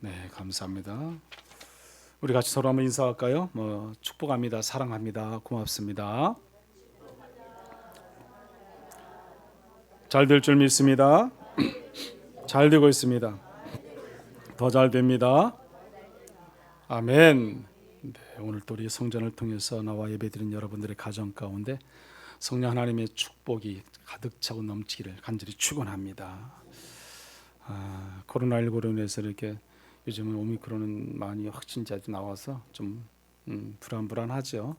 네, 감사합니다. 우리 같이 서로 한번 인사할까요? 축복합니다. 사랑합니다. 고맙습니다. 잘 될 줄 믿습니다. 잘 되고 있습니다. 더 잘 됩니다. 아멘. 네, 오늘 또 우리 성전을 통해서 나와 예배드린 여러분들의 가정 가운데 성령 하나님의 축복이 가득 차고 넘치기를 간절히 축원합니다. 코로나19로 인해서 이렇게 요즘은 오미크론은 많이 확진자도 나와서 좀 불안하죠.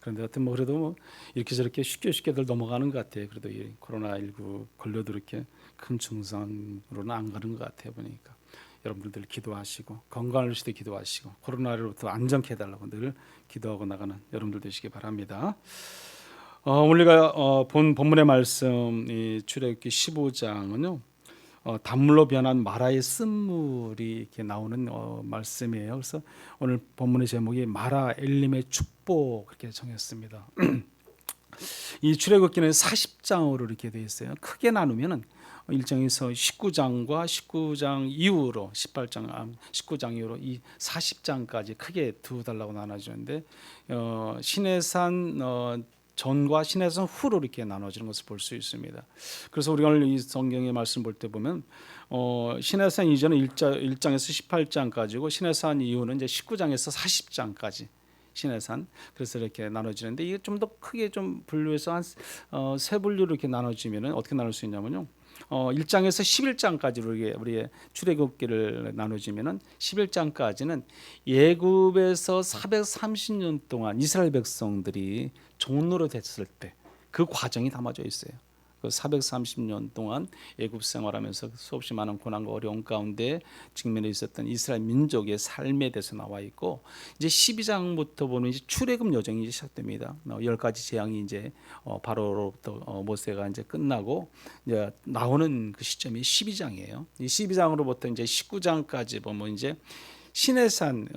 그런데 하여튼 그래도 이렇게 저렇게 쉽게들 넘어가는 것 같아요. 그래도 이 코로나19 걸려도 이렇게 큰 증상으로는 안 가는 것 같아요. 보니까 여러분들 기도하시고 건강을 위해서 기도하시고 코로나로부터 안정케 해달라고 늘 기도하고 나가는 여러분들 되시기 바랍니다. 우리가 본 본문의 말씀 이 출애굽기 15장은요. 단물로 변한 마라의 쓴물이 이렇게 나오는 말씀이에요. 그래서 오늘 본문의 제목이 마라 엘림의 축복 그렇게 정했습니다. 이 출애굽기는 40장으로 이렇게 되어 있어요. 크게 나누면은 1장에서 19장과 19장 이후로 19장 이후로 이 40장까지 크게 두 달라고 나눠지는데 시내산 전과 시내산 후로 이렇게 나눠지는 것을 볼 수 있습니다. 그래서 우리가 오늘 이 성경의 말씀 볼 때 보면 시내산 이전은 1장에서 18장까지고 시내산 이후는 이제 19장에서 40장까지 시내산 그래서 이렇게 나눠지는데 이게 좀 더 크게 좀 분류해서 한 세 분류로 이렇게 나눠지면은 어떻게 나눌 수 있냐면요. 1장에서 11장까지로 우리의 출애굽기를 나눠지면은 11장까지는 예굽에서 430년 동안 이스라엘 백성들이 종노릇 했을 때 그 과정이 담아져 있어요. 그 430년 동안 애굽 생활하면서 수없이 많은 고난과 어려움 가운데 직면해 있었던 이스라엘 민족의 삶에 대해서 나와 있고 이제 12장부터 보면 이제 출애굽 여정이 이제 시작됩니다. 10가지 재앙이 이제 바로로부터 모세가 이제 끝나고 이제 나오는 그 시점이 12장이에요. 이 12장으로부터 이제 19장까지 보면 이제 시내산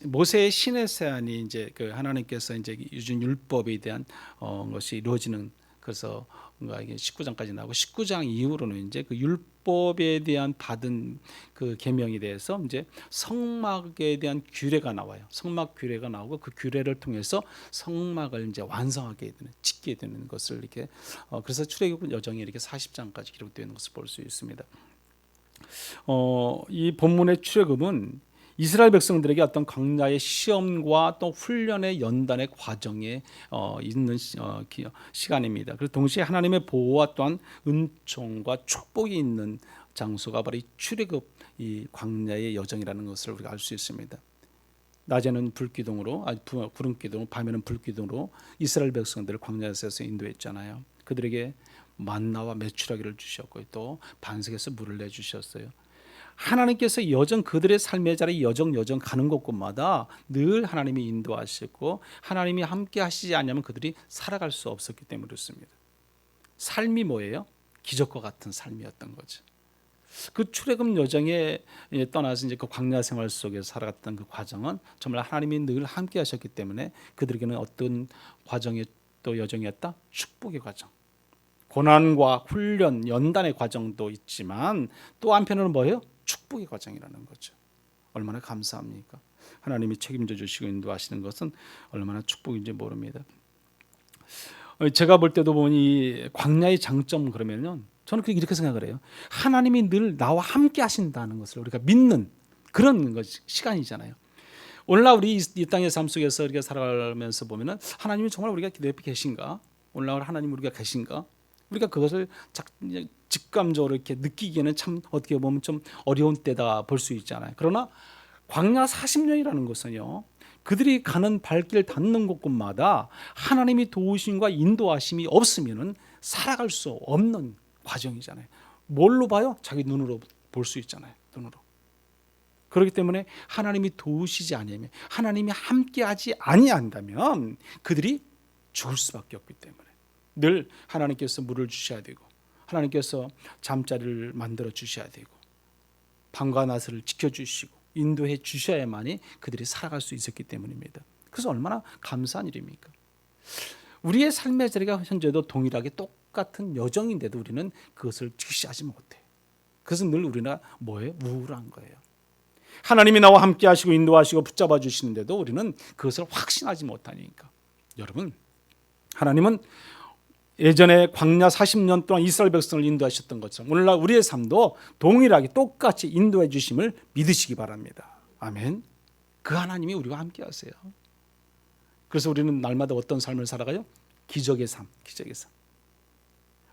모세의 시내산이 이제 그 하나님께서 이제 주신 율법에 대한 것이 이루어지는 그래서 뭔가 이게 19장까지 나오고 19장 이후로는 이제 그 율법에 대한 받은 그 계명에 대해서 이제 성막에 대한 규례가 나와요. 성막 규례가 나오고 그 규례를 통해서 성막을 이제 완성하게 되는 짓게 되는 것을 이렇게 그래서 출애굽 여정이 이렇게 40장까지 기록되어 있는 것을 볼 수 있습니다. 이 본문의 출애굽은 이스라엘 백성들에게 어떤 광야의 시험과 또 훈련의 연단의 과정에 있는 시간입니다. 그리고 동시에 하나님의 보호와 또한 은총과 축복이 있는 장소가 바로 이 출애굽 이 광야의 여정이라는 것을 우리가 알 수 있습니다. 낮에는 불기둥으로, 구름 기둥, 밤에는 불기둥으로 이스라엘 백성들을 광야에서 인도했잖아요. 그들에게 만나와 메추라기를 주셨고 또 반석에서 물을 내주셨어요. 하나님께서 여정 그들의 삶의 자리 여정 가는 곳곳마다 늘 하나님이 인도하시고 하나님이 함께 하시지 않으면 그들이 살아갈 수 없었기 때문에 그렇습니다. 삶이 뭐예요? 기적과 같은 삶이었던 거죠. 그 출애굽 여정에 떠나서 이제 그 광야 생활 속에서 살아갔던 그 과정은 정말 하나님이 늘 함께 하셨기 때문에 그들에게는 어떤 과정이 또 여정이었다? 축복의 과정. 고난과 훈련, 연단의 과정도 있지만 또 한편으로는 뭐예요? 축복의 과정이라는 거죠. 얼마나 감사합니까? 하나님이 책임져 주시고 인도하시는 것은 얼마나 축복인지 모릅니다. 제가 볼 때도 보니 광야의 장점 그러면요. 저는 이렇게 생각을 해요. 하나님이 늘 나와 함께 하신다는 것을 우리가 믿는 그런 시간이잖아요. 오늘날 우리 이 땅의 삶 속에서 이렇게 살아가면서 보면은 하나님이 정말 우리가 내 옆에 계신가? 오늘날 하나님 우리가 계신가? 우리가 그것을 직감적으로 이렇게 느끼기에는 참 어떻게 보면 좀 어려운 때다 볼 수 있잖아요. 그러나 광야 40년이라는 것은요. 그들이 가는 발길 닿는 곳곳마다 하나님이 도우심과 인도하심이 없으면은 살아갈 수 없는 과정이잖아요. 뭘로 봐요? 자기 눈으로 볼 수 있잖아요. 눈으로. 그렇기 때문에 하나님이 도우시지 않으면 하나님이 함께하지 아니한다면 그들이 죽을 수밖에 없기 때문에 늘 하나님께서 물을 주셔야 되고 하나님께서 잠자리를 만들어 주셔야 되고 밤과 낮을 지켜주시고 인도해 주셔야만이 그들이 살아갈 수 있었기 때문입니다. 그래서 얼마나 감사한 일입니까? 우리의 삶의 자리가 현재도 동일하게 똑같은 여정인데도 우리는 그것을 직시하지 못해. 그래서 늘 우리가 뭐예요? 우울한 거예요. 하나님이 나와 함께 하시고 인도하시고 붙잡아 주시는데도 우리는 그것을 확신하지 못하니까. 여러분, 하나님은 예전에 광야 40년 동안 이스라엘 백성을 인도하셨던 것처럼 오늘날 우리의 삶도 동일하게 똑같이 인도해 주심을 믿으시기 바랍니다. 아멘. 그 하나님이 우리와 함께 하세요. 그래서 우리는 날마다 어떤 삶을 살아가요? 기적의 삶, 기적의 삶.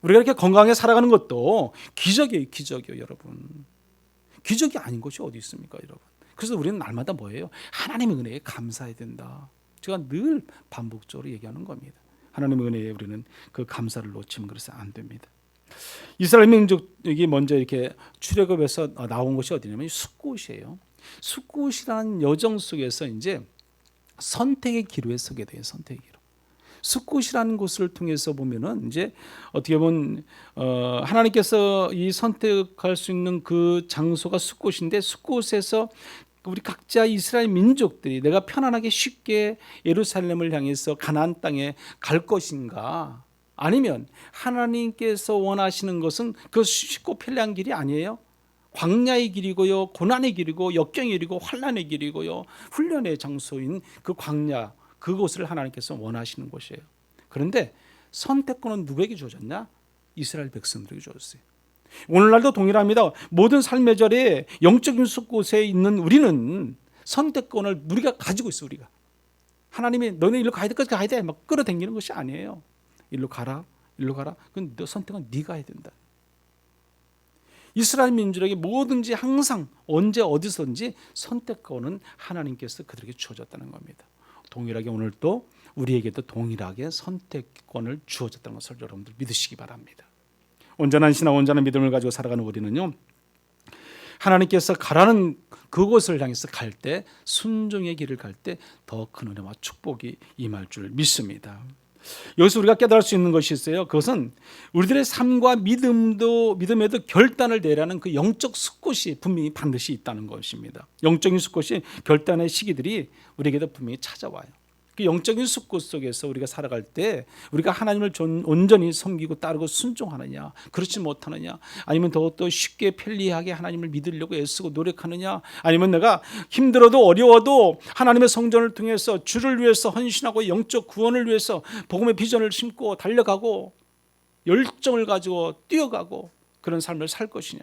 우리가 이렇게 건강하게 살아가는 것도 기적이에요, 기적이에요, 여러분. 기적이 아닌 것이 어디 있습니까, 여러분? 그래서 우리는 날마다 뭐예요? 하나님의 은혜에 감사해야 된다. 제가 늘 반복적으로 얘기하는 겁니다. 하나님의 은혜에 우리는 그 감사를 놓치면 그래서 안 됩니다. 이스라엘 민족이 먼저 이렇게 출애굽에서 나온 곳이 어디냐면 숫곳이에요. 숫곳이라는 여정 속에서 이제 선택의 기로에 서게 돼요. 선택의 기로. 숫곳이라는 곳을 통해서 보면은 이제 어떻게 보면 하나님께서 이 선택할 수 있는 그 장소가 숫곳인데 숫곳에서 우리 각자 이스라엘 민족들이 내가 편안하게 쉽게 예루살렘을 향해서 가나안 땅에 갈 것인가, 아니면 하나님께서 원하시는 것은 그 쉽고 편리한 길이 아니에요. 광야의 길이고요, 고난의 길이고 역경의 길이고 환난의 길이고요, 훈련의 장소인 그 광야, 그곳을 하나님께서 원하시는 곳이에요. 그런데 선택권은 누구에게 주어졌냐? 이스라엘 백성들에게 주어졌어요. 오늘날도 동일합니다. 모든 삶의 자리에 영적인 숲곳에 있는 우리는 선택권을 우리가 가지고 있어. 우리가 하나님이 너네 일로 가야 될 것까지 가야 돼 막 끌어당기는 것이 아니에요. 일로 가라, 일로 가라. 그건 너 선택은 네가 해야 된다. 이스라엘 민족에게 뭐든지 항상 언제 어디서든지 선택권은 하나님께서 그들에게 주어졌다는 겁니다. 동일하게 오늘도 우리에게도 동일하게 선택권을 주어졌다는 것을 여러분들 믿으시기 바랍니다. 온전한 신앙, 온전한 믿음을 가지고 살아가는 우리는요, 하나님께서 가라는 그곳을 향해서 갈 때, 순종의 길을 갈 때 더 큰 은혜와 축복이 임할 줄 믿습니다. 여기서 우리가 깨달을 수 있는 것이 있어요. 그것은 우리들의 삶과 믿음에도 결단을 내라는 그 영적 숲곳이 분명히 반드시 있다는 것입니다. 영적인 숲곳이 결단의 시기들이 우리에게도 분명히 찾아와요. 그 영적인 숲곳 속에서 우리가 살아갈 때 우리가 하나님을 온전히 섬기고 따르고 순종하느냐, 그렇지 못하느냐, 아니면 더욱더 쉽게 편리하게 하나님을 믿으려고 애쓰고 노력하느냐, 아니면 내가 힘들어도 어려워도 하나님의 성전을 통해서 주를 위해서 헌신하고 영적 구원을 위해서 복음의 비전을 심고 달려가고 열정을 가지고 뛰어가고 그런 삶을 살 것이냐.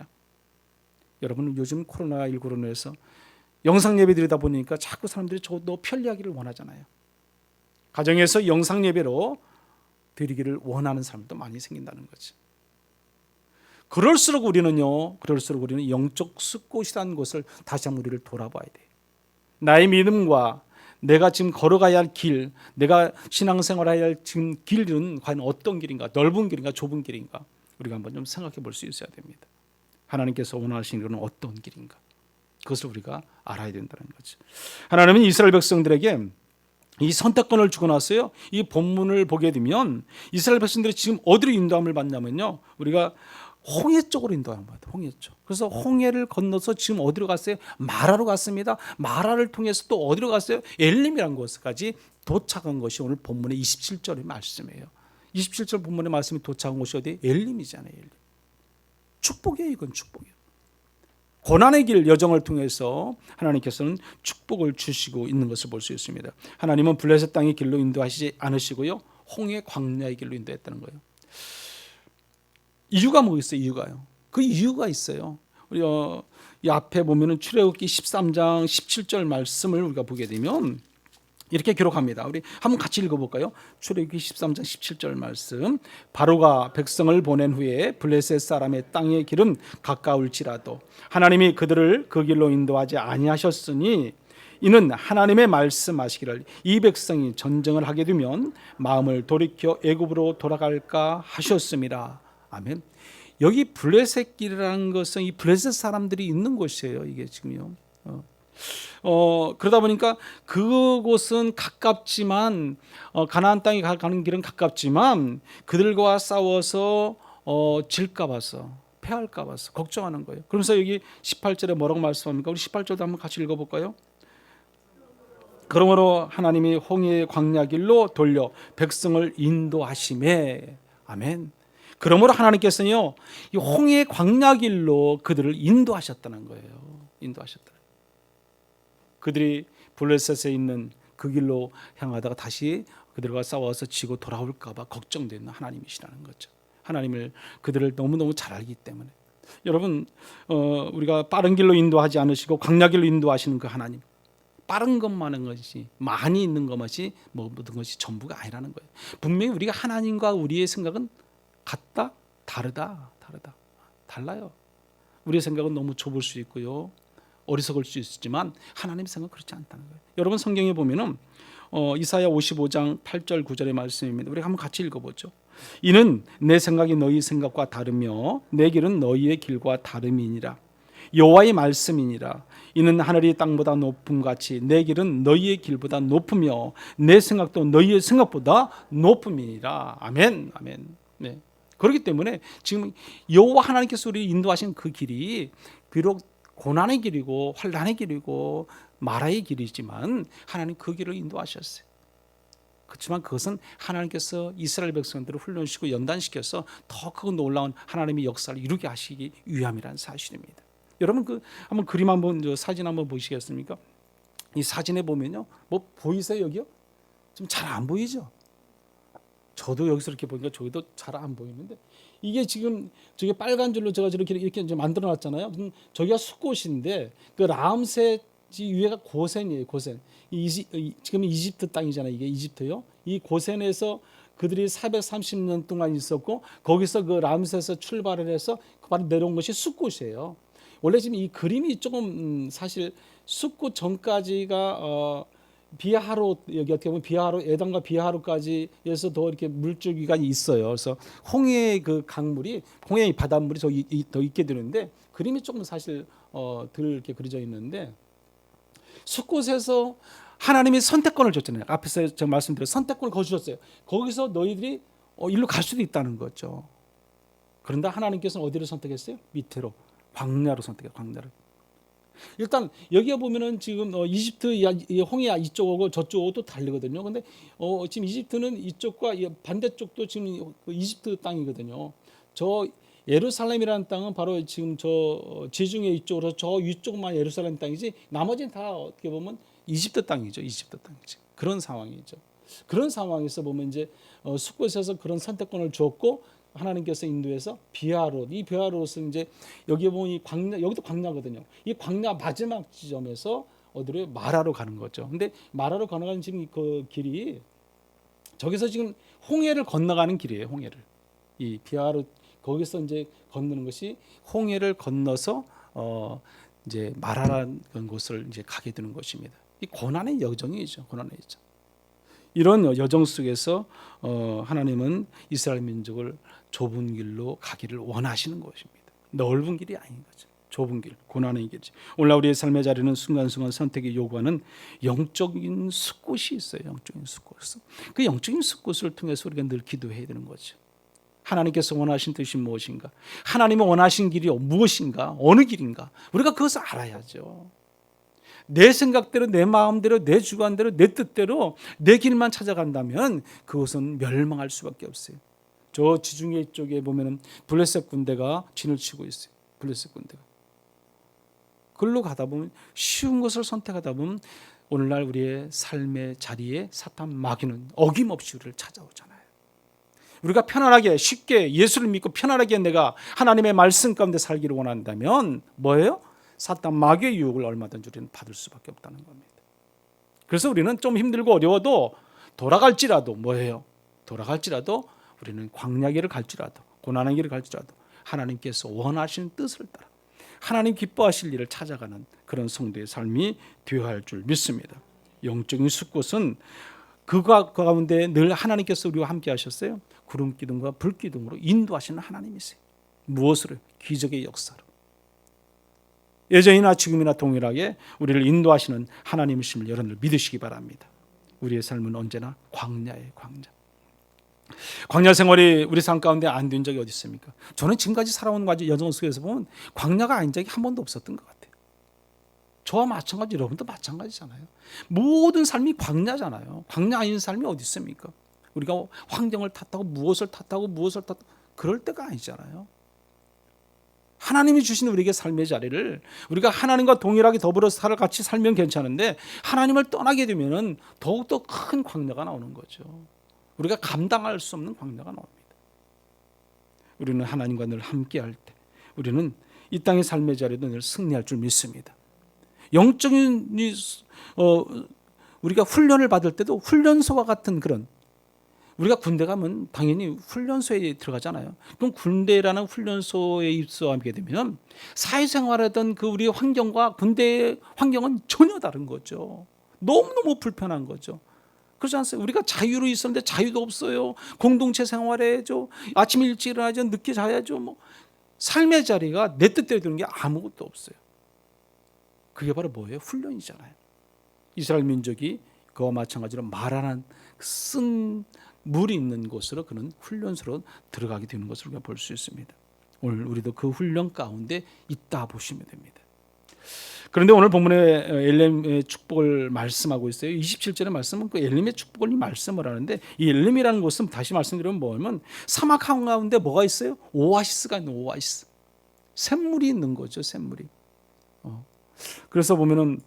여러분, 요즘 코로나19로 인해서 영상 예배 드리다 보니까 자꾸 사람들이 더 편리하기를 원하잖아요. 가정에서 영상 예배로 드리기를 원하는 사람도 많이 생긴다는 거죠. 그럴수록 우리는 영적 숲곳이라는 것을 다시 한번 우리를 돌아봐야 돼요. 나의 믿음과 내가 지금 걸어가야 할 길, 내가 신앙생활해야 할 지금 길은 과연 어떤 길인가, 넓은 길인가, 좁은 길인가, 우리가 한번 좀 생각해 볼 수 있어야 됩니다. 하나님께서 원하시는 것은 어떤 길인가, 그것을 우리가 알아야 된다는 거죠. 하나님은 이스라엘 백성들에게 이 선택권을 주고 나서요, 이 본문을 보게 되면 이스라엘 백성들이 지금 어디로 인도함을 받냐면요, 우리가 홍해 쪽으로 인도함을 받아요. 홍해 쪽. 그래서 홍해를 건너서 지금 어디로 갔어요? 마라로 갔습니다. 마라를 통해서 또 어디로 갔어요? 엘림이라는 곳까지 도착한 것이 오늘 본문의 27절의 말씀이에요. 27절 본문의 말씀이 도착한 곳이 어디? 엘림이잖아요. 엘림. 축복이에요. 이건 축복이에요. 고난의 길 여정을 통해서 하나님께서는 축복을 주시고 있는 것을 볼 수 있습니다. 하나님은 블레셋 땅의 길로 인도하시지 않으시고요, 홍해 광야의 길로 인도했다는 거예요. 이유가 뭐겠어요? 이유가요. 그 이유가 있어요. 우리 이 앞에 보면은 출애굽기 13장 17절 말씀을 우리가 보게 되면 이렇게 기록합니다. 우리 한번 같이 읽어볼까요? 출애굽기 13장 17절 말씀. 바로가 백성을 보낸 후에 블레셋 사람의 땅의 길은 가까울지라도 하나님이 그들을 그 길로 인도하지 아니하셨으니 이는 하나님의 말씀하시기를 이 백성이 전쟁을 하게 되면 마음을 돌이켜 애굽으로 돌아갈까 하셨습니다. 아멘. 여기 블레셋 길이라는 것은 이 블레셋 사람들이 있는 곳이에요. 이게 지금요. 그러다 보니까 그곳은 가깝지만 가나안 땅에 가는 길은 가깝지만 그들과 싸워서 질까 봐서, 패할까 봐서 걱정하는 거예요. 그러면서 여기 18절에 뭐라고 말씀합니까? 우리 18절도 한번 같이 읽어볼까요? 그러므로 하나님이 홍해의 광야 길로 돌려 백성을 인도하시매. 아멘. 그러므로 하나님께서는요, 이 홍해의 광야 길로 그들을 인도하셨다는 거예요. 인도하셨다. 그들이 블레셋에 있는 그 길로 향하다가 다시 그들과 싸워서 지고 돌아올까 봐 걱정되는 하나님이시라는 거죠. 하나님을 그들을 너무너무 잘 알기 때문에. 여러분, 우리가 빠른 길로 인도하지 않으시고 광야 길로 인도하시는 그 하나님, 빠른 것만한 것이, 많이 있는 것이 모든 것이 전부가 아니라는 거예요. 분명히 우리가 하나님과 우리의 생각은 같다, 다르다, 달라요. 우리의 생각은 너무 좁을 수 있고요, 어리석을 수 있지만 하나님 생각은 그렇지 않다는 거예요. 여러분, 성경에 보면은 이사야 55장 8절 9절의 말씀입니다. 우리 한번 같이 읽어보죠. 이는 내 생각이 너희 생각과 다르며 내 길은 너희의 길과 다름이니라. 여호와의 말씀이니라. 이는 하늘이 땅보다 높음 같이 내 길은 너희의 길보다 높으며 내 생각도 너희의 생각보다 높음이니라. 아멘, 아멘. 네. 그렇기 때문에 지금 여호와 하나님께서 우리를 인도하신 그 길이 비록 고난의 길이고 환난의 길이고 마라의 길이지만 하나님 그 길을 인도하셨어요. 그렇지만 그것은 하나님께서 이스라엘 백성들을 훈련시키고 연단시켜서 더 크고 놀라운 하나님의 역사를 이루게 하시기 위함이라는 사실입니다. 여러분, 한번 그림 한번, 사진 한번 보시겠습니까? 이 사진에 보면요, 뭐 보이세요? 여기요? 좀 잘 안 보이죠? 저도 여기서 이렇게 보니까 저기도 잘 안 보이는데, 이게 지금 저게 빨간 줄로 제가 이렇게 이제 만들어 놨잖아요. 저기가 숫꽃인데 그 라암셋 위에가 고센이에요. 고센. 지금 이집트 땅이잖아요. 이게 이집트요. 이 고센에서 그들이 430년 동안 있었고 거기서 그 람셋에서 출발을 해서 바로 내려온 것이 숫꽃이에요. 원래 지금 이 그림이 조금 사실 숫꽃 전까지가 비하로, 여기 어떻게 보면 비하로, 에단과 비하로까지 해서 더 이렇게 물줄기가 있어요. 그래서 홍해의 그 강물이, 홍해의 바닷물이 더 있게 되는데 그림이 조금 사실 덜 이렇게 그려져 있는데, 숫곳에서 하나님이 선택권을 줬잖아요. 앞에서 제가 말씀드린 선택권을 거주셨어요. 거기서 너희들이 일로 갈 수도 있다는 거죠. 그런데 하나님께서는 어디를 선택했어요? 밑으로, 광야로 선택해요. 광야를. 일단 여기에 보면은 지금 이집트 홍해 이쪽하고 저쪽하고 다르거든요. 근데 지금 이집트는 이쪽과 반대쪽도 지금 이집트 땅이거든요. 저 예루살렘이라는 땅은 바로 지금 저 지중해 이쪽으로 저 위쪽만 예루살렘 땅이지 나머지는 다 어떻게 보면 이집트 땅이죠. 이집트 땅이죠. 그런 상황이죠. 그런 상황에서 보면 이제 숫곳에서 그런 선택권을 주었고 하나님께서 인도해서 비하롯, 이 비하롯은 이제 여기 보면 이 광야, 여기도 광야거든요. 이 광야 마지막 지점에서 어디로? 마라로 가는 거죠. 근데 마라로 건너가는 지금 그 길이 저기서 지금 홍해를 건너가는 길이에요. 홍해를. 이 비하롯 거기서 이제 건너는 것이 홍해를 건너서 이제 마라라는 곳을 이제 가게 되는 것입니다. 이 고난의 여정이죠. 고난의 여정. 이런 여정 속에서 하나님은 이스라엘 민족을 좁은 길로 가기를 원하시는 것입니다. 넓은 길이 아닌 거죠. 좁은 길, 고난의 길이죠. 오늘날 우리의 삶의 자리는 순간순간 선택이 요구하는 영적인 숲곳이 있어요. 영적인 숲곳. 그 영적인 숲곳을 통해서 우리가 늘 기도해야 되는 거죠. 하나님께서 원하신 뜻이 무엇인가? 하나님이 원하신 길이 무엇인가? 어느 길인가? 우리가 그것을 알아야죠. 내 생각대로, 내 마음대로, 내 주관대로, 내 뜻대로 내 길만 찾아간다면 그것은 멸망할 수밖에 없어요. 저 지중해 쪽에 보면은 블레셋 군대가 진을 치고 있어요. 블레셋 군대가. 그걸로 가다 보면 쉬운 것을 선택하다 보면 오늘날 우리의 삶의 자리에 사탄 마귀는 어김없이 우리를 찾아오잖아요. 우리가 편안하게 쉽게 예수를 믿고 편안하게 내가 하나님의 말씀 가운데 살기를 원한다면 뭐예요? 사탄 마귀의 유혹을 얼마든지 우리는 받을 수밖에 없다는 겁니다. 그래서 우리는 좀 힘들고 어려워도 돌아갈지라도 뭐예요? 돌아갈지라도 우리는 광야길을 갈지라도 고난의 길을 갈지라도 하나님께서 원하시는 뜻을 따라 하나님 기뻐하실 일을 찾아가는 그런 성도의 삶이 되어야 할 줄 믿습니다. 영적인 숲곳은 그 가운데 늘 하나님께서 우리와 함께 하셨어요. 구름 기둥과 불 기둥으로 인도하시는 하나님이세요. 무엇으로? 기적의 역사로. 예전이나 지금이나 동일하게 우리를 인도하시는 하나님이심을 여러분들 믿으시기 바랍니다. 우리의 삶은 언제나 광야예요. 광야 생활이 우리 삶 가운데 안 된 적이 어디 있습니까? 저는 지금까지 살아온 여정 속에서 보면 광야가 아닌 적이 한 번도 없었던 것 같아요. 저와 마찬가지, 여러분도 마찬가지잖아요. 모든 삶이 광야잖아요. 광야 아닌 삶이 어디 있습니까? 우리가 환경을 탓하고 무엇을 탓하고 그럴 때가 아니잖아요. 하나님이 주신 우리에게 삶의 자리를 우리가 하나님과 동일하게 더불어 같이 살면 괜찮은데 하나님을 떠나게 되면 더욱더 큰 광야가 나오는 거죠. 우리가 감당할 수 없는 광야가 나옵니다. 우리는 하나님과 늘 함께할 때 우리는 이 땅의 삶의 자리도 늘 승리할 줄 믿습니다. 영적인 우리가 훈련을 받을 때도 훈련소와 같은 그런, 우리가 군대 가면 당연히 훈련소에 들어가잖아요. 그럼 군대라는 훈련소에 입소하게 되면 사회생활하던 그 우리 환경과 군대의 환경은 전혀 다른 거죠. 너무너무 불편한 거죠. 그렇지 않습니까? 우리가 자유로 있었는데 자유도 없어요. 공동체 생활해야죠. 아침 일찍 일어나죠. 늦게 자야죠. 뭐 삶의 자리가 내 뜻대로 되는 게 아무것도 없어요. 그게 바로 뭐예요? 훈련이잖아요. 이스라엘 민족이 그와 마찬가지로 말하는 쓴 물이 있는 곳으로 그는 훈련소로 들어가게 되는 것을 우리가 볼 수 있습니다. 오늘 우리도 그 훈련 가운데 있다 보시면 됩니다. 그런데 오늘 본문에 엘림의 축복을 말씀하고 있어요. 27절의 말씀은 그 엘림의 축복을 말씀을 하는데, 이 엘림이라는 곳은 다시 말씀드리면 뭐냐면 사막 한가운데 뭐가 있어요? 오아시스가 있는, 오아시스, 샘물이 있는 거죠. 샘물이. 그래서 보면은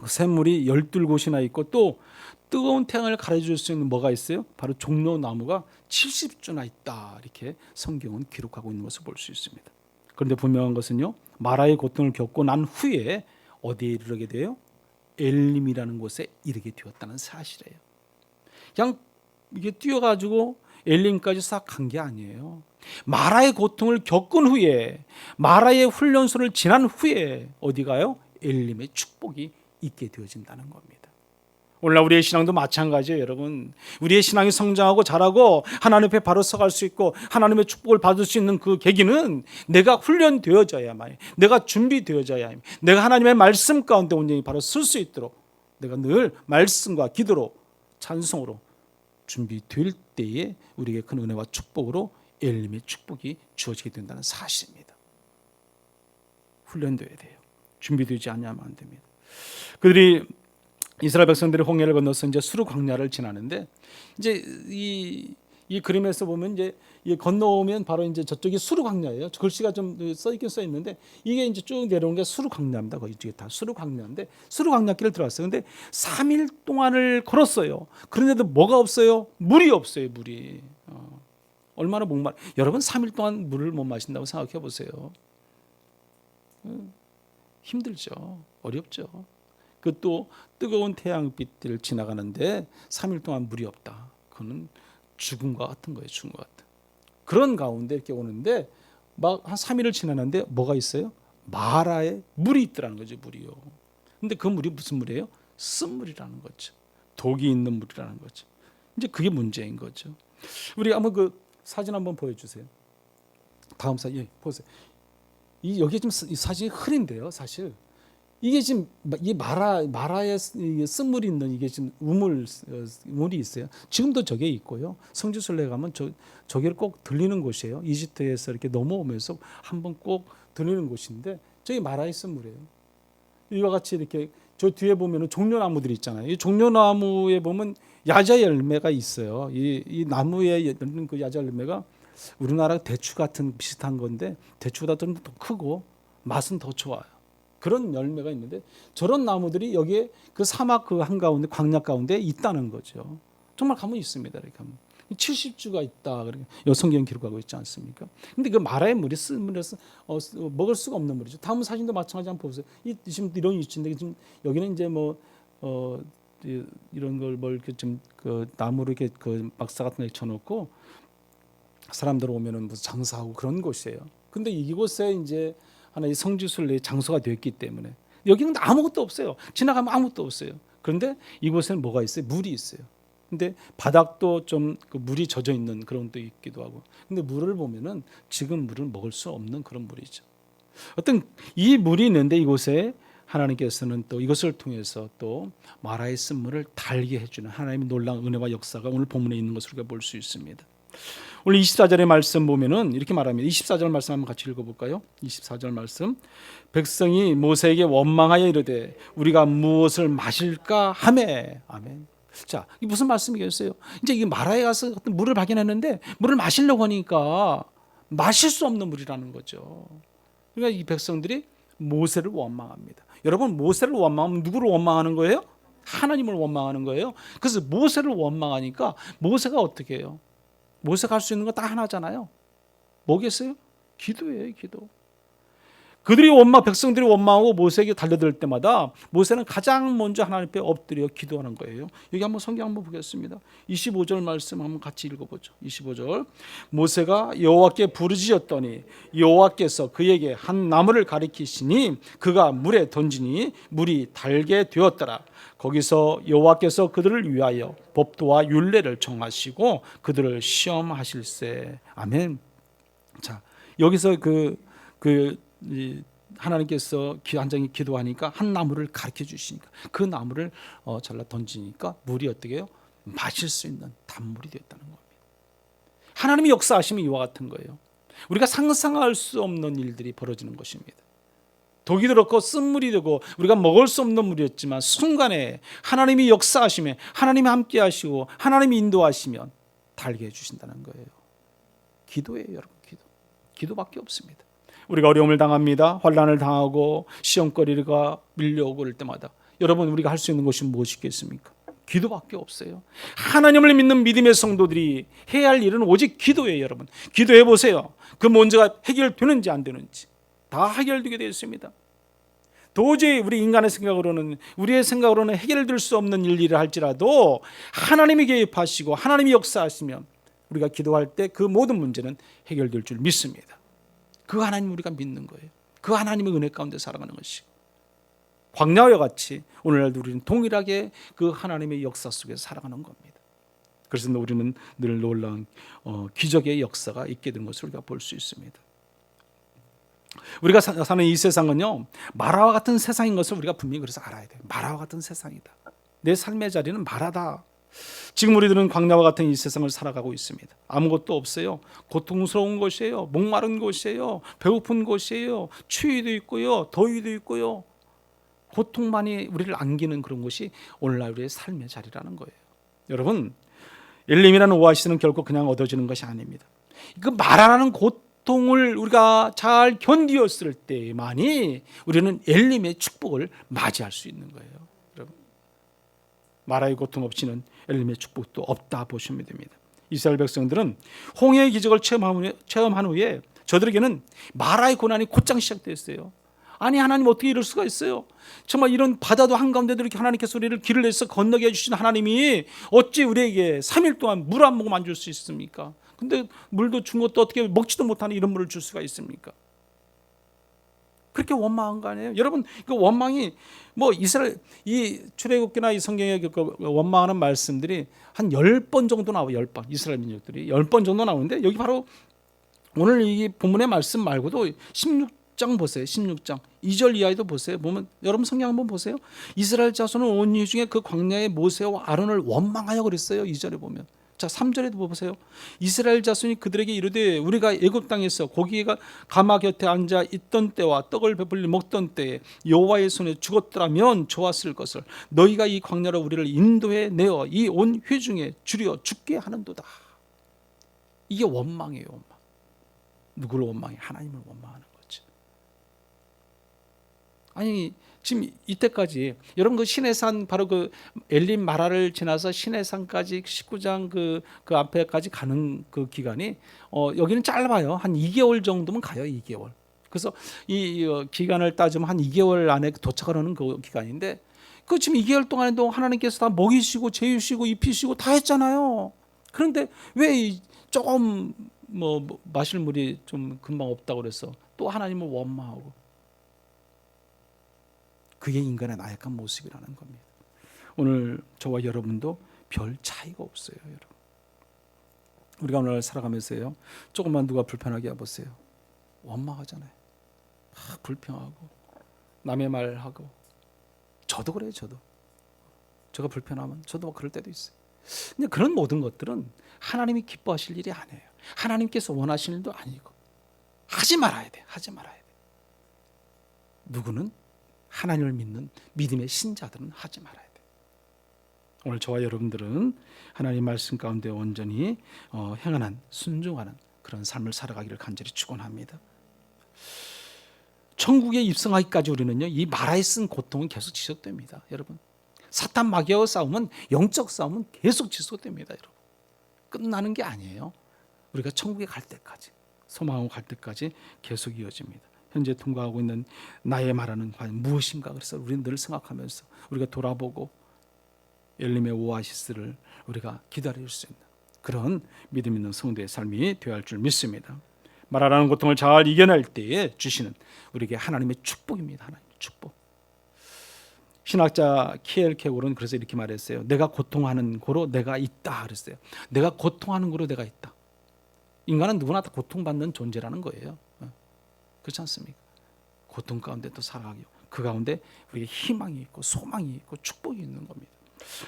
샘물이 12곳이나 있고 또 뜨거운 태양을 가려줄 수 있는 뭐가 있어요? 바로 종려나무가 70주나 있다. 이렇게 성경은 기록하고 있는 것을 볼 수 있습니다. 그런데 분명한 것은요, 마라의 고통을 겪고 난 후에 어디에 이르게 돼요? 엘림이라는 곳에 이르게 되었다는 사실이에요. 그냥 이게 뛰어가지고 엘림까지 싹 간 게 아니에요. 마라의 고통을 겪은 후에, 마라의 훈련소를 지난 후에 어디 가요? 엘림의 축복이 있게 되어진다는 겁니다. 오늘날 우리의 신앙도 마찬가지예요, 여러분. 우리의 신앙이 성장하고 자라고 하나님 앞에 바로 서갈 수 있고 하나님의 축복을 받을 수 있는 그 계기는 내가 훈련되어져야만, 내가 준비되어져야 합니다. 내가 하나님의 말씀 가운데 온전히 바로 설 수 있도록 내가 늘 말씀과 기도로 찬송으로 준비될 때에 우리에게 큰 은혜와 축복으로 엘림의 축복이 주어지게 된다는 사실입니다. 훈련되어야 돼요. 준비되지 않으면 안 됩니다. 그들이 이스라엘 백성들이 홍해를 건너서 이제 수르 광야를 지나는데, 이제 이 그림에서 보면 이제 건너오면 바로 이제 저쪽이 수르 광야예요. 글씨가 좀 써 있긴 써 있는데 이게 이제 쭉 내려온 게 수르 광야입니다. 거기 뒤에 다 수르 광야인데 수르 광야길을 들어갔어요. 근데 3일 동안을 걸었어요. 그런데도 뭐가 없어요? 물이 없어요. 물이. 얼마나 목말. 여러분 3일 동안 물을 못 마신다고 생각해 보세요. 힘들죠. 어렵죠. 그 또 뜨거운 태양빛을 지나가는데 3일 동안 물이 없다. 그거는 죽음과 같은 거예요. 죽음과 같은. 그런 가운데 이렇게 오는데 막 한 3일을 지나는데 뭐가 있어요? 마라에 물이 있더라는 거죠. 물이요. 근데 그 물이 무슨 물이에요? 쓴물이라는 거죠. 독이 있는 물이라는 거죠. 이제 그게 문제인 거죠. 우리 한번 그 사진 한번 보여주세요. 다음 사진 보세요. 여기 좀 이 사진이 흐린데요, 사실. 이게 지금 이 마라에 쓴물이 있는 이게 지금 우물이 있어요. 지금도 저게 있고요. 성지순례 가면 저기를 꼭 들리는 곳이에요. 이집트에서 이렇게 넘어오면서 한번 꼭 들리는 곳인데 저기 마라의 쓴물이에요. 이와 같이 이렇게 저 뒤에 보면은 종려나무들이 있잖아요. 이 종려나무에 보면 야자 열매가 있어요. 이 나무에 있는 그 야자 열매가 우리나라 대추 같은 비슷한 건데 대추보다 좀 더 크고 맛은 더 좋아요. 그런 열매가 있는데 저런 나무들이 여기에 그 사막 그 한가운데 광야 가운데 있다는 거죠. 정말 가면 있습니다. 이렇게 하면 70주가 있다. 그렇게 성경 기록하고 있지 않습니까? 근데 그 마라의 물이 쓴물에서 먹을 수가 없는 물이죠. 다음 사진도 마찬가지 한번 보세요. 지금 이런 위치인데 지금 여기는 이제 이런 걸 좀 그 나무로 이렇게 그 박사 같은 거 쳐놓고 사람들 오면은 무슨 장사하고 그런 곳이에요. 근데 이곳에 이제 하나의 성지순례의 장소가 되었기 때문에 여기는 아무것도 없어요. 지나가면 아무것도 없어요. 그런데 이곳에는 뭐가 있어요? 물이 있어요. 근데 바닥도 좀 그 물이 젖어 있는 그런 데 있기도 하고. 근데 물을 보면은 지금 물을 먹을 수 없는 그런 물이죠. 어떤 이 물이 있는데 이곳에 하나님께서는 또 이것을 통해서 또 마라의 쓴물을 달게 해주는 하나님의 놀라운 은혜와 역사가 오늘 본문에 있는 것을 우리가 볼 수 있습니다. 오늘 24절의 말씀 보면은 이렇게 말합니다. 24절 말씀 한번 같이 읽어볼까요? 24절 말씀. 백성이 모세에게 원망하여 이르되 우리가 무엇을 마실까 하매. 아멘. 자, 이게 무슨 말씀이겠어요? 이제 이 마라에 가서 어떤 물을 발견했는데 물을 마시려고 하니까 마실 수 없는 물이라는 거죠. 그러니까 이 백성들이 모세를 원망합니다. 여러분, 모세를 원망하면 누구를 원망하는 거예요? 하나님을 원망하는 거예요. 그래서 모세를 원망하니까 모세가 어떻게 해요? 모세가 할 수 있는 거 딱 하나잖아요. 뭐겠어요? 기도예요, 기도. 백성들이 원망하고 모세에게 달려들 때마다 모세는 가장 먼저 하나님 앞에 엎드려 기도하는 거예요. 여기 한번 성경 한번 보겠습니다. 25절 말씀 한번 같이 읽어보죠. 25절. 모세가 여호와께 부르짖었더니 여호와께서 그에게 한 나무를 가리키시니 그가 물에 던지니 물이 달게 되었더라. 거기서 여호와께서 그들을 위하여 법도와 율례를 정하시고 그들을 시험하실세. 아멘. 자, 여기서 하나님께서 한장이 기도하니까 한 나무를 가르쳐 주시니까 그 나무를 잘라 던지니까 물이 어떻게 해요? 마실 수 있는 단물이 되었다는 겁니다. 하나님의 역사하심이 이와 같은 거예요. 우리가 상상할 수 없는 일들이 벌어지는 것입니다. 독이 들었고 쓴물이 되고 우리가 먹을 수 없는 물이었지만 순간에 하나님이 역사하시면 하나님이 함께 하시고 하나님이 인도하시면 달게 해주신다는 거예요. 기도예요, 여러분. 기도밖에 없습니다. 우리가 어려움을 당합니다. 환난을 당하고 시험거리가 밀려오고 그럴 때마다 여러분, 우리가 할 수 있는 것이 무엇이겠습니까? 기도밖에 없어요. 하나님을 믿는 믿음의 성도들이 해야 할 일은 오직 기도예요, 여러분. 기도해 보세요. 그 문제가 해결되는지 안 되는지 다 해결되게 되어 있습니다. 도저히 우리의 생각으로는 해결될 수 없는 일을 할지라도 하나님이 개입하시고 하나님이 역사하시면 우리가 기도할 때 그 모든 문제는 해결될 줄 믿습니다. 그 하나님 우리가 믿는 거예요. 그 하나님의 은혜 가운데 살아가는 것이 광야와 같이 오늘날도 우리는 동일하게 그 하나님의 역사 속에서 살아가는 겁니다. 그래서 우리는 늘 놀라운 기적의 역사가 있게 된 것을 우리가 볼 수 있습니다. 우리가 사는 이 세상은요, 마라와 같은 세상인 것을 우리가 분명히 그래서 알아야 돼요. 마라와 같은 세상이다. 내 삶의 자리는 마라다. 지금 우리들은 광야와 같은 이 세상을 살아가고 있습니다. 아무것도 없어요. 고통스러운 곳이에요. 목마른 곳이에요. 배고픈 곳이에요. 추위도 있고요. 더위도 있고요. 고통만이 우리를 안기는 그런 곳이 오늘날 우리의 삶의 자리라는 거예요. 여러분, 엘림이라는 오아시스는 결코 그냥 얻어지는 것이 아닙니다. 그 마라라는 고통을 우리가 잘 견디었을 때만이 우리는 엘림의 축복을 맞이할 수 있는 거예요. 여러분, 마라의 고통 없이는 엘림의 축복도 없다 보시면 됩니다. 이스라엘 백성들은 홍해의 기적을 체험한 후에 저들에게는 마라의 고난이 곧장 시작됐어요. 아니, 하나님 어떻게 이럴 수가 있어요? 정말 이런 바다도 한가운데도 이렇게 하나님께서 우리를 길을 내서 건너게 해주신 하나님이 어찌 우리에게 3일 동안 물 한 모금 안 줄 수 있습니까? 근데 물도 준 것도 어떻게 먹지도 못하는 이런 물을 줄 수가 있습니까? 그렇게 원망한 거 아니에요? 여러분, 그 원망이 이스라엘 이 출애굽기나 이 성경에 원망하는 말씀들이 한 10번 정도 나와요. 10번. 이스라엘 민족들이 10번 정도 나오는데 여기 바로 오늘 이 본문의 말씀 말고도 16장 보세요. 16장 2절 이하에도 보세요. 보면 여러분 성경 한번 보세요. 이스라엘 자손은 온 이유 중에 그 광야의 모세와 아론을 원망하여 그랬어요. 2절에 보면. 자, 3절에도 보세요. 이스라엘 자손이 그들에게 이르되 우리가 애굽 땅에서 고기가 가마 곁에 앉아 있던 때와 떡을 배불리 먹던 때에 여호와의 손에 죽었더라면 좋았을 것을 너희가 이 광야로 우리를 인도해 내어 이 온 회중에 줄여 죽게 하는도다. 이게 원망이에요. 원망. 누구를 원망해? 하나님을 원망하는 거지. 아니, 지금 이때까지 여러분 그 시내산 바로 그 엘림 마라를 지나서 시내산까지 19장 그 앞에까지 가는 그 기간이 여기는 짧아요. 한 2개월 정도면 가요. 2개월. 그래서 이 기간을 따지면 한 2개월 안에 도착을 하는 그 기간인데 그 지금 2개월 동안에도 하나님께서 다 먹이시고 재우시고 입히시고 다 했잖아요. 그런데 왜 조금 마실 물이 좀 금방 없다고 그래서 또 하나님을 원망하고, 그게 인간의 나약한 모습이라는 겁니다. 오늘 저와 여러분도 별 차이가 없어요. 여러분, 우리가 오늘 살아가면서요, 조금만 누가 불편하게 해보세요, 원망하잖아요. 불평하고 남의 말하고. 저도 그래요. 제가 불편하면 저도 그럴 때도 있어요. 근데 그런 모든 것들은 하나님이 기뻐하실 일이 아니에요. 하나님께서 원하시는 일도 아니고 하지 말아야 돼. 누구는 하나님을 믿는 믿음의 신자들은 하지 말아야 돼. 오늘 저와 여러분들은 하나님 말씀 가운데 온전히 행하는, 순종하는 그런 삶을 살아가기를 간절히 축원합니다. 천국에 입성하기까지 우리는요, 이 마라에 쓴 고통은 계속 지속됩니다. 여러분, 사탄 마귀와 싸움은, 영적 싸움은 계속 지속됩니다. 여러분, 끝나는 게 아니에요. 우리가 천국에 갈 때까지, 소망하고 갈 때까지 계속 이어집니다. 현재 통과하고 있는 나의 말하는 과연 무엇인가. 그래서 우리는 늘 생각하면서 우리가 돌아보고 엘림의 오아시스를 우리가 기다릴 수 있는 그런 믿음 있는 성도의 삶이 되어야 할 줄 믿습니다. 말하라는 고통을 잘 이겨낼 때에 주시는 우리에게 하나님의 축복입니다. 하나님의 축복. 신학자 키엘 케골은 그래서 이렇게 말했어요. 내가 고통하는 고로 내가 있다 그랬어요. 내가 고통하는 고로 내가 있다. 인간은 누구나 다 고통받는 존재라는 거예요. 그렇지 않습니까? 고통 가운데 또 살아가요. 그 가운데 우리에게 희망이 있고 소망이 있고 축복이 있는 겁니다.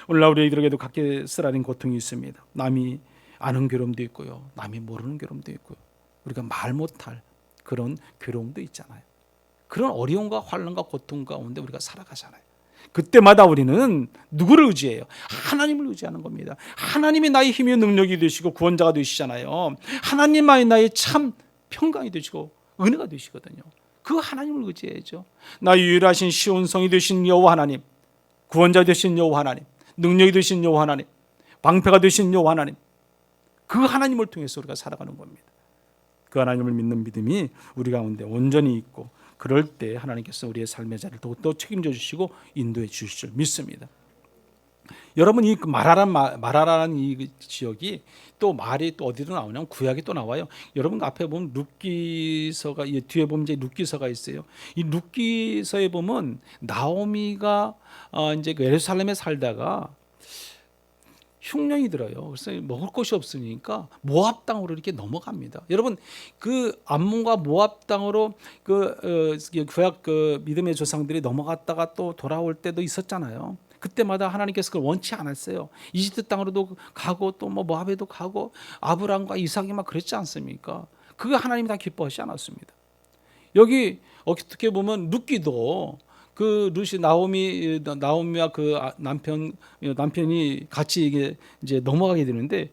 오늘날 우리에게도 각기 쓰라린 고통이 있습니다. 남이 아는 괴로움도 있고요, 남이 모르는 괴로움도 있고요, 우리가 말 못할 그런 괴로움도 있잖아요. 그런 어려움과 환난과 고통 가운데 우리가 살아가잖아요. 그때마다 우리는 누구를 의지해요? 하나님을 의지하는 겁니다. 하나님이 나의 힘이 능력이 되시고 구원자가 되시잖아요. 하나님만이 나의 참 평강이 되시고 은혜가 되시거든요. 그 하나님을 의지해야죠. 나의 유일하신 시온성이 되신 여호와 하나님, 구원자 되신 여호와 하나님, 능력이 되신 여호와 하나님, 방패가 되신 여호와 하나님, 그 하나님을 통해서 우리가 살아가는 겁니다. 그 하나님을 믿는 믿음이 우리 가운데 온전히 있고, 그럴 때 하나님께서 우리의 삶의 자리를 또 책임져 주시고 인도해 주실 줄 믿습니다. 여러분, 이 마라라는 이 지역이 또 말이 또 어디로 나오냐면 구약에 또 나와요. 여러분 앞에 보면 룻기서가, 뒤에 보면 이제 룻기서가 있어요. 이 룻기서에 보면 나오미가 이제 그 예루살렘에 살다가 흉년이 들어요. 그래서 먹을 것이 없으니까 모압 땅으로 이렇게 넘어갑니다. 여러분, 그 암몬과 모압 땅으로 구약 믿음의 조상들이 넘어갔다가 또 돌아올 때도 있었잖아요. 그때마다 하나님께서 그걸 원치 않았어요. 이집트 땅으로도 가고 또 뭐 모압에도 가고 아브라함과 이삭이 막 그랬지 않습니까? 그거 하나님이 다 기뻐하지 않았습니다. 여기 어떻게 보면 룻기도 그 룻이 나오미와 그 남편이 같이 이제 넘어가게 되는데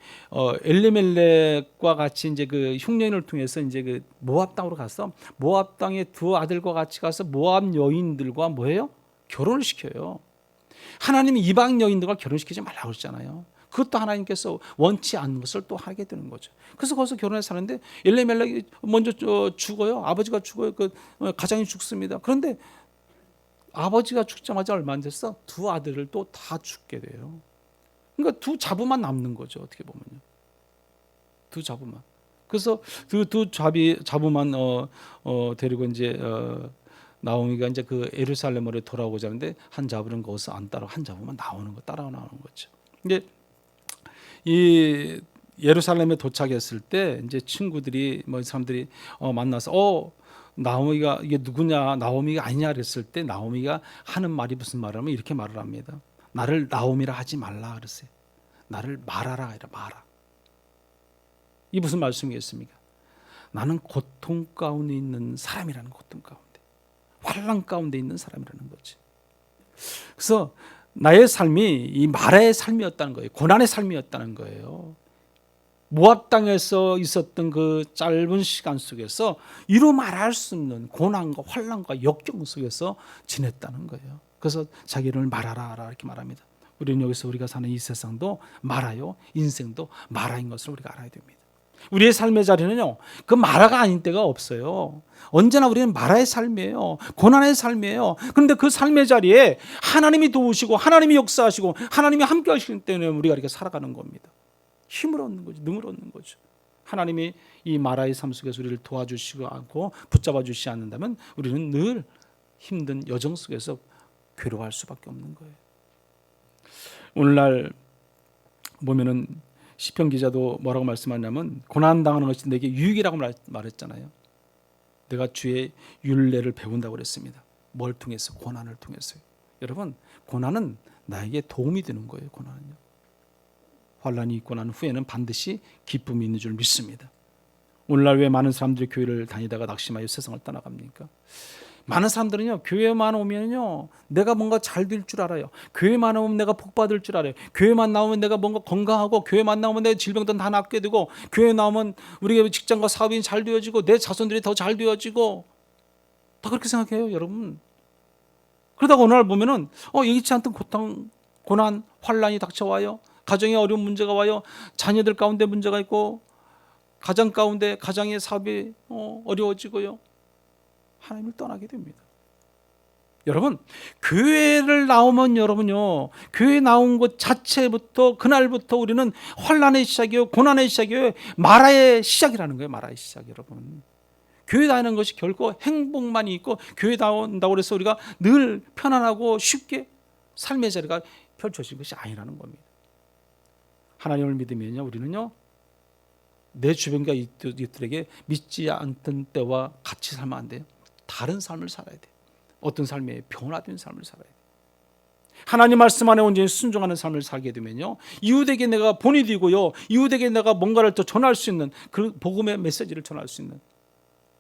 엘리멜렉과 같이 이제 그 흉년을 통해서 이제 그 모압 땅으로 가서 모압 땅의 두 아들과 같이 가서 모압 여인들과 뭐예요? 결혼을 시켜요. 하나님이 이방 여인들과 결혼시키지 말라고 그랬잖아요. 그것도 하나님께서 원치 않는 것을 또 하게 되는 거죠. 그래서 거기서 결혼해서 사는데 엘리멜렉이 먼저 죽어요. 아버지가 죽어요. 그 가장이 죽습니다. 그런데 아버지가 죽자마자 얼마 안 됐어? 두 아들을 또 다 죽게 돼요. 그러니까 두 자부만 남는 거죠. 어떻게 보면요. 두 자부만. 그래서 그 두 자부만 데리고 이제 나오미가 이제 그 예루살렘으로 돌아오고자 하는데 한 자부는 거기서 안 따라 한 자부만 따라 나오는 거죠. 근데 이 예루살렘에 도착했을 때 이제 친구들이 사람들이 만나서 나오미가 이게 누구냐, 나오미가 아니냐 그랬을 때 나오미가 하는 말이 무슨 말이냐면 이렇게 말을 합니다. 나를 나오미라 하지 말라 그랬어요. 나를 마라라 이라 마라. 이게 무슨 말씀이겠습니까? 나는 고통 가운데 있는 사람이라는, 고통 가운데 환난 가운데 있는 사람이라는 거지. 그래서 나의 삶이 이 마라의 삶이었다는 거예요. 고난의 삶이었다는 거예요. 모압 땅에서 있었던 그 짧은 시간 속에서 이루 말할 수 없는 고난과 환난과 역경 속에서 지냈다는 거예요. 그래서 자기 이름을 마라라 이렇게 말합니다. 우리는 여기서 우리가 사는 이 세상도 마라요, 인생도 마라인 것을 우리가 알아야 됩니다. 우리의 삶의 자리는요, 그 마라가 아닌 때가 없어요. 언제나 우리는 마라의 삶이에요. 고난의 삶이에요. 그런데 그 삶의 자리에 하나님이 도우시고 하나님이 역사하시고 하나님이 함께 하시기 때문에 우리가 이렇게 살아가는 겁니다. 힘을 얻는 거죠. 능을 얻는 거죠. 하나님이 이 마라의 삶 속에서 우리를 도와주시고 않고 붙잡아 주시지 않는다면 우리는 늘 힘든 여정 속에서 괴로워할 수밖에 없는 거예요. 오늘날 보면은 시편 기자도 뭐라고 말씀하냐면 고난 당하는 것이 내게 유익이라고 말했잖아요. 내가 주의 율례를 배운다고 그랬습니다. 뭘 통해서? 고난을 통해서요. 여러분, 고난은 나에게 도움이 되는 거예요. 고난은요. 환난이 있고 난 후에는 반드시 기쁨이 있는 줄 믿습니다. 오늘날 왜 많은 사람들이 교회를 다니다가 낙심하여 세상을 떠나갑니까? 많은 사람들은요, 교회만 오면요 내가 뭔가 잘 될 줄 알아요. 교회만 오면 내가 복 받을 줄 알아요. 교회만 나오면 내가 뭔가 건강하고, 교회만 나오면 내 질병도 다 낫게 되고, 교회 나오면 우리의 직장과 사업이 잘 되어지고 내 자손들이 더 잘 되어지고, 다 그렇게 생각해요, 여러분. 그러다가 어느 날 보면은 예기치 않던 고난, 환란이 닥쳐와요. 가정에 어려운 문제가 와요. 자녀들 가운데 문제가 있고 가정 가운데 가정의 사업이 어려워지고요. 하나님을 떠나게 됩니다. 여러분, 교회를 나오면 여러분요, 교회 나온 것 자체부터 그날부터 우리는 환란의 시작이요, 고난의 시작이요, 마라의 시작이라는 거예요. 마라의 시작. 여러분, 교회 다니는 것이 결코 행복만이 있고 교회 나온다고 해서 우리가 늘 편안하고 쉽게 삶의 자리가 펼쳐진 것이 아니라는 겁니다. 하나님을 믿으면요, 우리는요, 내 주변과 이들에게 믿지 않던 때와 같이 살면 안 돼요. 다른 삶을 살아야 돼요. 어떤 삶이에요? 변화된 삶을 살아야 돼요. 하나님 말씀 안에 온전히 순종하는 삶을 살게 되면요, 이웃에게 내가 본이 되고요, 이웃에게 내가 뭔가를 더 전할 수 있는, 그 복음의 메시지를 전할 수 있는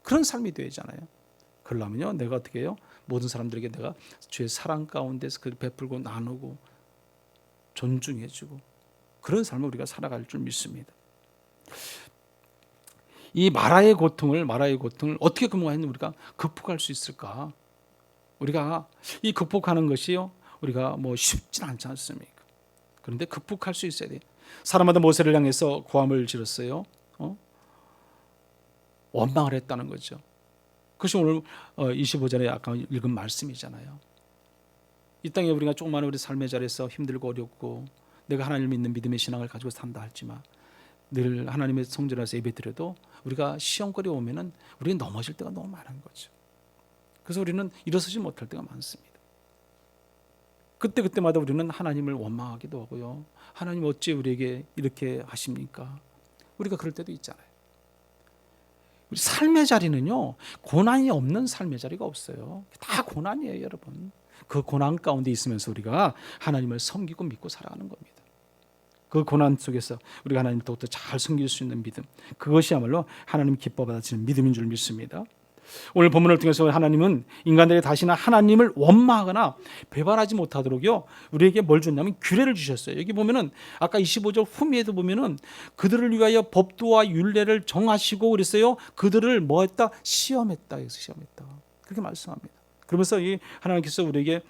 그런 삶이 되잖아요. 그러려면요, 내가 어떻게 해요? 모든 사람들에게 내가 주의 사랑 가운데서 그걸 베풀고 나누고 존중해주고 그런 삶을 우리가 살아갈 줄 믿습니다. 이 마라의 고통을 어떻게 우리가 극복할 수 있을까? 우리가 이 극복하는 것이요, 우리가 쉽진 않지 않습니까? 그런데 극복할 수 있어야 돼요. 사람마다 모세를 향해서 고함을 지렀어요. 원망을 했다는 거죠. 그것이 오늘 25절에 아까 읽은 말씀이잖아요. 이 땅에 우리가 조그마한 우리 삶의 자리에서 힘들고 어렵고 내가 하나님을 믿는 믿음의 신앙을 가지고 산다 할지만 늘 하나님의 성전에서 예배드려도 우리가 시험거리 오면은 우리는 넘어질 때가 너무 많은 거죠. 그래서 우리는 일어서지 못할 때가 많습니다. 그때마다 우리는 하나님을 원망하기도 하고요. 하나님 어찌 우리에게 이렇게 하십니까? 우리가 그럴 때도 있잖아요. 우리 삶의 자리는요, 고난이 없는 삶의 자리가 없어요. 다 고난이에요, 여러분. 그 고난 가운데 있으면서 우리가 하나님을 섬기고 믿고 살아가는 겁니다. 그 고난 속에서 우리가 하나님을 더욱더 잘 섬길 수 있는 믿음, 그것이야말로 하나님 기뻐 받아지는 믿음인 줄 믿습니다. 오늘 본문을 통해서 하나님은 인간들이 다시는 하나님을 원망하거나 배반하지 못하도록요, 우리에게 뭘 줬냐면 규례를 주셨어요. 여기 보면은 아까 25절 후미에도 보면은 그들을 위하여 법도와 율례를 정하시고 그랬어요. 그들을 뭐했다? 시험했다. 시험했다. 그렇게 말씀합니다. 그러면서 이 하나님께서 우리에게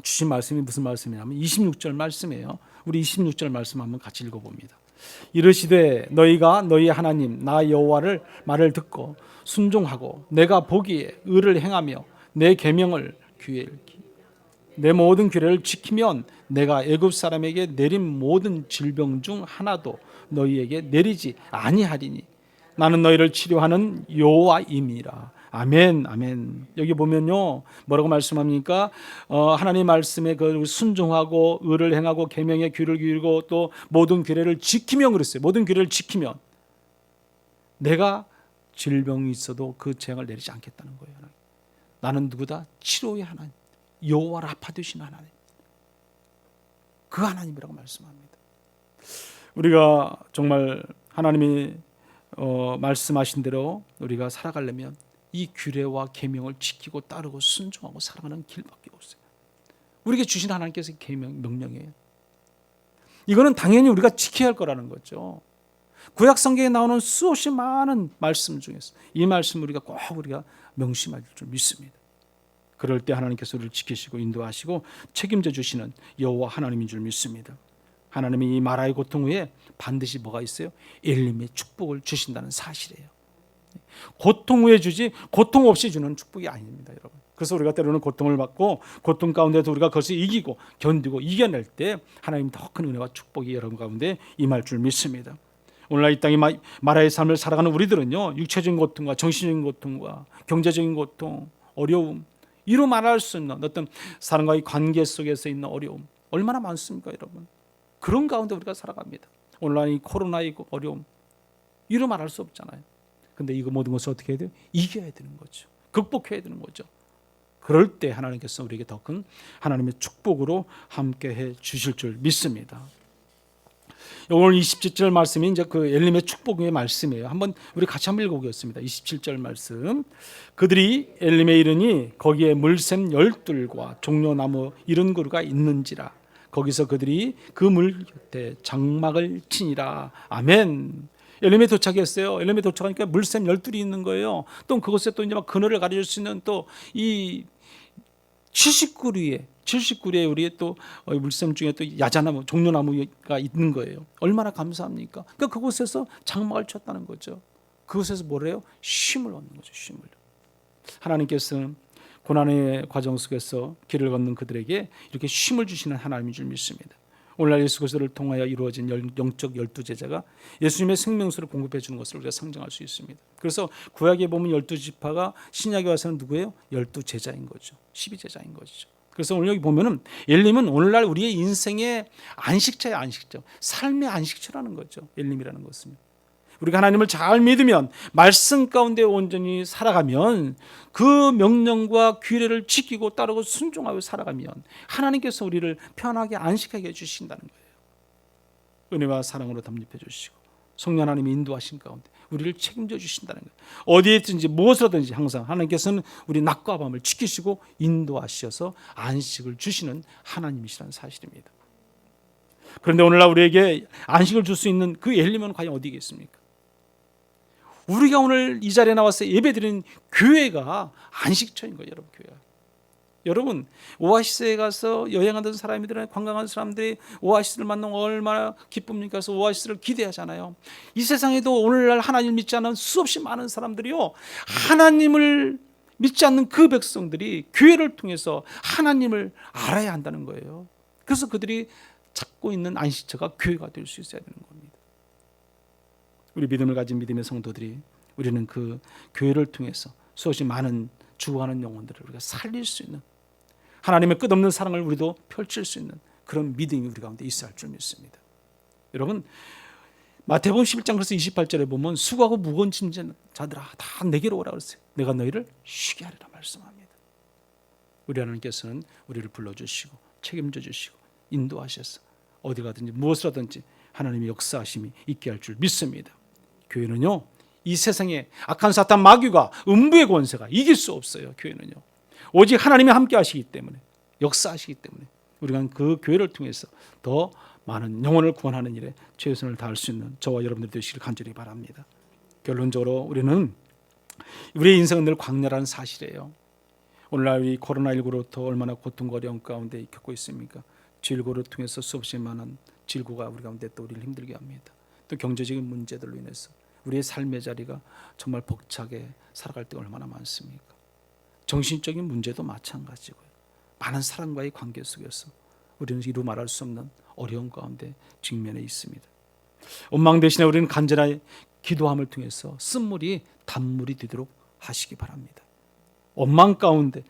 주신 말씀이 무슨 말씀이냐면 26절 말씀이에요. 우리 26절 말씀 한번 같이 읽어봅니다. 이르시되 너희가 너희 하나님 나 여호와를 말을 듣고 순종하고 내가 보기에 의를 행하며 내 계명을 내 모든 규례를 지키면 내가 애굽 사람에게 내린 모든 질병 중 하나도 너희에게 내리지 아니하리니 나는 너희를 치료하는 여호와임이라. 아멘, 아멘. 여기 보면요, 뭐라고 말씀합니까? 하나님 말씀에 그 순종하고 의를 행하고 계명의 규를 기울이고 또 모든 규례를 지키면 그랬어요. 모든 규례를 지키면 내가 질병이 있어도 그 재앙을 내리지 않겠다는 거예요. 나는 누구다? 치료의 하나님, 여호와 라파 되신 하나님, 그 하나님이라고 말씀합니다. 우리가 정말 하나님이 말씀하신 대로 우리가 살아가려면 이 규례와 계명을 지키고 따르고 순종하고 살아가는 길밖에 없어요. 우리에게 주신 하나님께서 계명, 명령이에요. 이거는 당연히 우리가 지켜야 할 거라는 거죠. 구약 성경에 나오는 수없이 많은 말씀 중에서 이 말씀 우리가 꼭 명심할 줄 믿습니다. 그럴 때 하나님께서 우리를 지키시고 인도하시고 책임져 주시는 여호와 하나님인 줄 믿습니다. 하나님이 이 마라의 고통 후에 반드시 뭐가 있어요? 엘림의 축복을 주신다는 사실이에요. 고통 후에 주지 고통 없이 주는 축복이 아닙니다, 여러분. 그래서 우리가 때로는 고통을 받고 고통 가운데도 우리가 그것을 이기고 견디고 이겨낼 때 하나님 더 큰 은혜와 축복이 여러분 가운데 임할 줄 믿습니다. 오늘날 이 땅에 마라의 삶을 살아가는 우리들은요, 육체적인 고통과 정신적인 고통과 경제적인 고통, 어려움, 이루 말할 수 있는 어떤 사람과의 관계 속에서 있는 어려움 얼마나 많습니까, 여러분? 그런 가운데 우리가 살아갑니다. 오늘날 이 코로나의 어려움 이루 말할 수 없잖아요. 근데 이거 모든 것을 어떻게 해야 돼요? 이겨야 되는 거죠. 극복해야 되는 거죠. 그럴 때 하나님께서 우리에게 더 큰 하나님의 축복으로 함께해 주실 줄 믿습니다. 오늘 27절 말씀이 이제 그 엘림의 축복의 말씀이에요. 우리 같이 한번 읽어보겠습니다. 27절 말씀. 그들이 엘림에 이르니 거기에 물샘 열둘과 종려나무 70그루가 있는지라. 거기서 그들이 그 물 곁에 장막을 치니라. 아멘. 엘림에 도착했어요. 엘림에 도착하니까 물샘 12이 있는 거예요. 또 그곳에 또 이제 막 그늘을 가려줄 수 있는 또 이 70그루에 우리의 또 물샘 중에 또 야자나무, 종려나무가 있는 거예요. 얼마나 감사합니까? 그러니까 그곳에서 장막을 쳤다는 거죠. 그곳에서 뭐래요? 쉼을 얻는 거죠. 쉼을. 하나님께서는 고난의 과정 속에서 길을 걷는 그들에게 이렇게 쉼을 주시는 하나님인 줄 믿습니다. 오늘날 예수 그리스도를 통하여 이루어진 영적 12제자가 예수님의 생명수를 공급해 주는 것을 우리가 상정할 수 있습니다. 그래서 구약에 보면 12지파가 신약에 와서는 누구예요? 12제자인 거죠. 12제자인 거죠. 그래서 오늘 여기 보면은 엘림은 오늘날 우리의 인생의 안식처예요. 안식처. 삶의 안식처라는 거죠. 엘림이라는 것은. 우리가 하나님을 잘 믿으면, 말씀 가운데 온전히 살아가면, 그 명령과 규례를 지키고 따르고 순종하고 살아가면 하나님께서 우리를 편하게 안식하게 해주신다는 거예요. 은혜와 사랑으로 담립해 주시고 성령 하나님이 인도하신 가운데 우리를 책임져 주신다는 거예요. 어디에 있든지 무엇을 하든지 항상 하나님께서는 우리 낮과 밤을 지키시고 인도하셔서 안식을 주시는 하나님이시라는 사실입니다. 그런데 오늘날 우리에게 안식을 줄 수 있는 그 엘림은 과연 어디에 있습니까? 우리가 오늘 이 자리에 나와서 예배드리는 교회가 안식처인 거예요. 여러분, 교회가. 여러분, 오아시스에 가서 여행하던 사람들은, 관광하는 사람들이 오아시스를 만나면 얼마나 기쁩니까? 그래서 오아시스를 기대하잖아요. 이 세상에도 오늘날 하나님을 믿지 않는 수없이 많은 사람들이요, 하나님을 믿지 않는 그 백성들이 교회를 통해서 하나님을 알아야 한다는 거예요. 그래서 그들이 찾고 있는 안식처가 교회가 될 수 있어야 되는 겁니다. 우리 믿음을 가진 믿음의 성도들이, 우리는 그 교회를 통해서 수없이 많은 죽어가는 영혼들을 우리가 살릴 수 있는, 하나님의 끝없는 사랑을 우리도 펼칠 수 있는 그런 믿음이 우리 가운데 있어야 할 줄 믿습니다. 여러분, 마태복음 11장 그래서 28절에 보면 수고하고 무거운 짐진 자들아 다 내게로 오라 그랬어요. 내가 너희를 쉬게 하리라 말씀합니다. 우리 하나님께서는 우리를 불러주시고 책임져 주시고 인도하셔서 어디 가든지 무엇을 하든지 하나님의 역사하심이 있게 할 줄 믿습니다. 교회는요, 이 세상에 악한 사탄 마귀가, 음부의 권세가 이길 수 없어요. 교회는요, 오직 하나님이 함께 하시기 때문에, 역사하시기 때문에 우리가 그 교회를 통해서 더 많은 영혼을 구원하는 일에 최선을 다할 수 있는 저와 여러분들 되시길 간절히 바랍니다. 결론적으로 우리는 우리의 인생은 늘 광야라는 사실이에요. 오늘날 이 코로나19로부터 얼마나 고통과 어려움 가운데 겪고 있습니까? 질고를 통해서 수없이 많은 질고가 우리 가운데 또 우리를 힘들게 합니다. 또 경제적인 문제들로 인해서 우리의 삶의 자리가 정말 벅차게 살아갈 때가 얼마나 많습니까? 정신적인 문제도 마찬가지고요. 많은 사람과의 관계 속에서 우리는 이루 말할 수 없는 어려움 가운데 직면해 있습니다. 원망 대신에 우리는 간절한 기도함을 통해서 쓴물이 단물이 되도록 하시기 바랍니다. 원망 가운데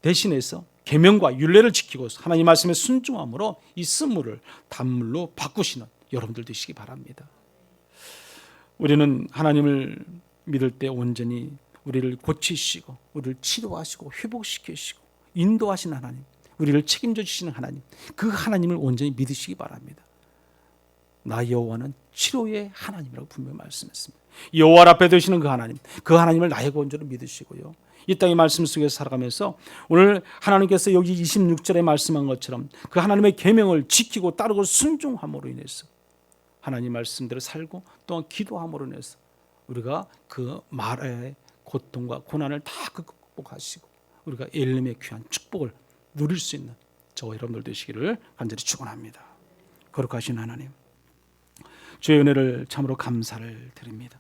대신해서 계명과 율례를 지키고 하나님 말씀에 순종함으로 이 쓴물을 단물로 바꾸시는 여러분들 되시기 바랍니다. 우리는 하나님을 믿을 때 온전히 우리를 고치시고 우리를 치료하시고 회복시키시고 인도하시는 하나님, 우리를 책임져 주시는 하나님, 그 하나님을 온전히 믿으시기 바랍니다. 나 여호와는 치료의 하나님이라고 분명히 말씀했습니다. 여호와 앞에 되시는 그 하나님을 나의 구원자로 믿으시고요, 이 땅의 말씀 속에서 살아가면서 오늘 하나님께서 여기 26절에 말씀한 것처럼 그 하나님의 계명을 지키고 따르고 순종함으로 인해서 하나님 말씀대로 살고 또한 기도함으로 인해서 우리가 그 말의 고통과 고난을 다 극복하시고 우리가 엘림의 귀한 축복을 누릴 수 있는 저와 여러분들 되시기를 간절히 축원합니다. 거룩하신 하나님, 주의 은혜를 참으로 감사를 드립니다.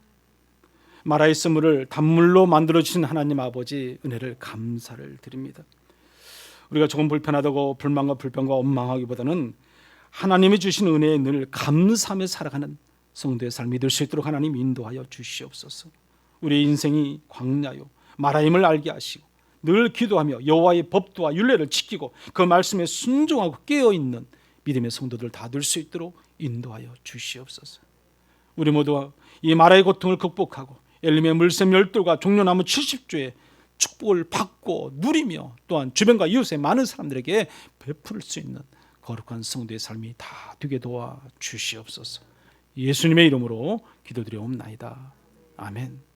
마라의 쓴물을 단물로 만들어주신 하나님 아버지 은혜를 감사를 드립니다. 우리가 조금 불편하다고 불만과 불평과 원망하기보다는 하나님이 주신 은혜에 늘 감사하며 살아가는 성도의 삶이 될 수 있도록 하나님 인도하여 주시옵소서. 우리의 인생이 광야요 마라임을 알게 하시고 늘 기도하며 여호와의 법도와 율례를 지키고 그 말씀에 순종하고 깨어있는 믿음의 성도들 다 될 수 있도록 인도하여 주시옵소서. 우리 모두가 이 마라의 고통을 극복하고 엘림의 물샘 12과 종려나무 70조의 축복을 받고 누리며 또한 주변과 이웃의 많은 사람들에게 베풀 수 있는 거룩한 성도의 삶이 다 되게 도와 주시옵소서. 예수님의 이름으로 기도드리옵나이다. 아멘.